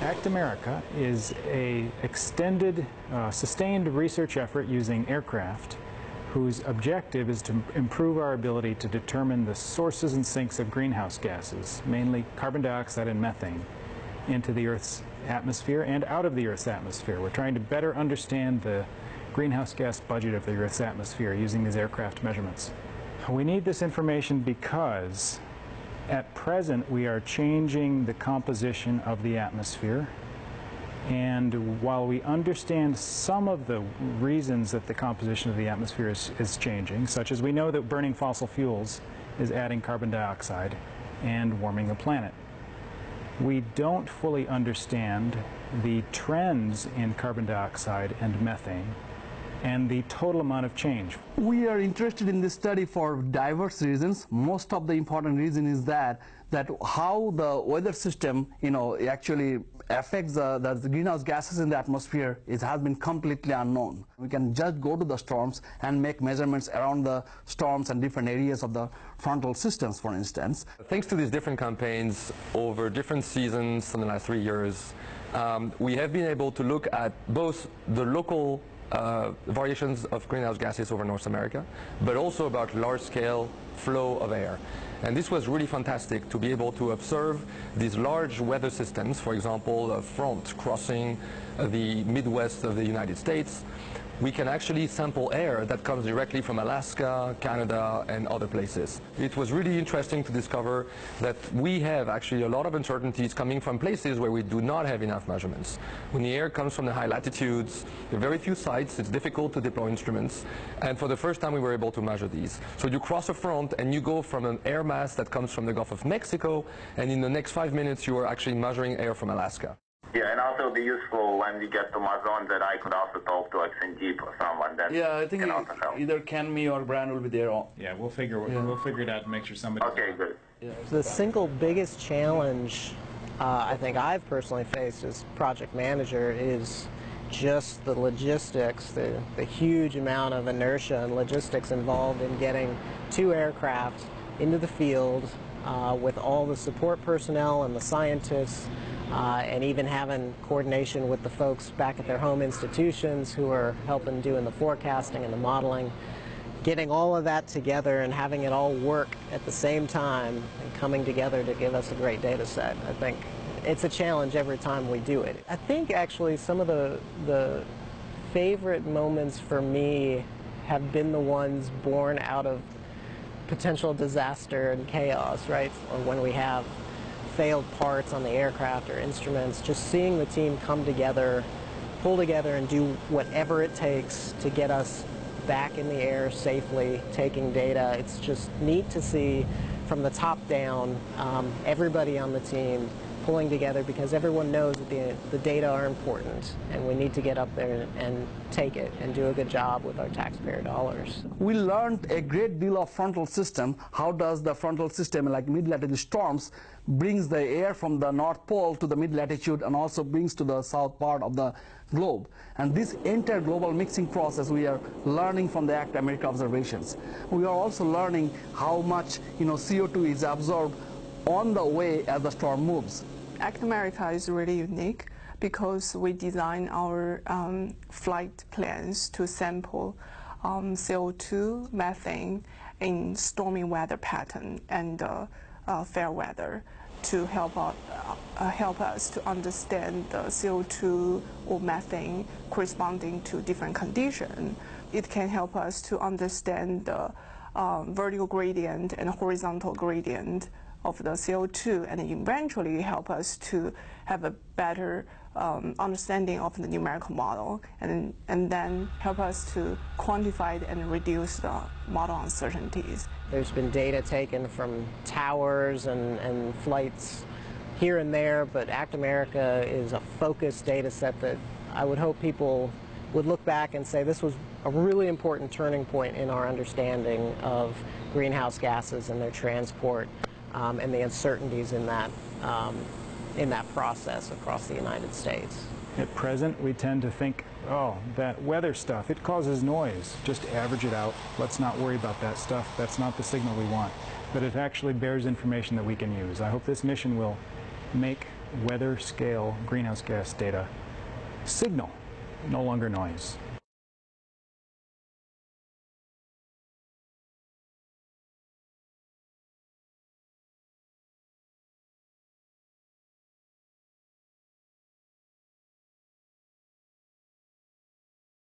ACT America is a extended, sustained research effort using aircraft whose objective is to improve our ability to determine the sources and sinks of greenhouse gases, mainly carbon dioxide and methane, into the Earth's atmosphere and out of the Earth's atmosphere. We're trying to better understand the greenhouse gas budget of the Earth's atmosphere using these aircraft measurements. We need this information because at present we are changing the composition of the atmosphere, and while we understand some of the reasons that the composition of the atmosphere is changing, such as we know that burning fossil fuels is adding carbon dioxide and warming the planet, we don't fully understand the trends in carbon dioxide and methane and the total amount of change. We are interested in this study for diverse reasons. Most of the important reason is that how the weather system, actually affects the greenhouse gases in the atmosphere has been completely unknown. We can just go to the storms and make measurements around the storms and different areas of the frontal systems, for instance. Thanks to these different campaigns over different seasons in the last 3 years, we have been able to look at both the local variations of greenhouse gases over North America, but also about large-scale flow of air. And this was really fantastic to be able to observe these large weather systems, for example, a front crossing the Midwest of the United States. We can actually sample air that comes directly from Alaska, Canada, and other places. It was really interesting to discover that we have actually a lot of uncertainties coming from places where we do not have enough measurements. When the air comes from the high latitudes, there are very few sites, it's difficult to deploy instruments, and for the first time we were able to measure these. So you cross a front and you go from an air mass that comes from the Gulf of Mexico, and in the next 5 minutes you are actually measuring air from Alaska. Yeah, and also it'll be useful when we get to Mazon that I could also talk to like Sanjeev or someone. Then yeah, I think either Ken, me, or Brian will be there. Yeah, we'll figure it out and make sure somebody. Okay, good. Yeah. The single biggest challenge I think I've personally faced as project manager is just the logistics, the huge amount of inertia and logistics involved in getting 2 aircraft into the field with all the support personnel and the scientists. And even having coordination with the folks back at their home institutions who are helping doing the forecasting and the modeling. Getting all of that together and having it all work at the same time and coming together to give us a great data set. I think it's a challenge every time we do it. I think actually some of the favorite moments for me have been the ones born out of potential disaster and chaos, right? Or when we have failed parts on the aircraft or instruments, just seeing the team come together, pull together and do whatever it takes to get us back in the air safely, taking data. It's just neat to see from the top down, everybody on the team pulling together because everyone knows that the data are important and we need to get up there and take it and do a good job with our taxpayer dollars. We learned a great deal of frontal system. How does the frontal system, like mid-latitude storms, brings the air from the North Pole to the mid-latitude and also brings to the south part of the globe. And this entire global mixing process we are learning from the ACT America observations. We are also learning how much CO2 is absorbed on the way as the storm moves. ACT America is really unique because we design our flight plans to sample CO2, methane in stormy weather pattern and fair weather to help us to understand the CO2 or methane corresponding to different conditions. It can help us to understand the vertical gradient and horizontal gradient of the CO2 and eventually help us to have a better understanding of the numerical model and then help us to quantify and reduce the model uncertainties. There's been data taken from towers and flights here and there, but ACT America is a focused data set that I would hope people would look back and say this was a really important turning point in our understanding of greenhouse gases and their transport. And the uncertainties in that process across the United States. At present, we tend to think, oh, that weather stuff, it causes noise. Just average it out. Let's not worry about that stuff. That's not the signal we want. But it actually bears information that we can use. I hope this mission will make weather scale greenhouse gas data signal, no longer noise.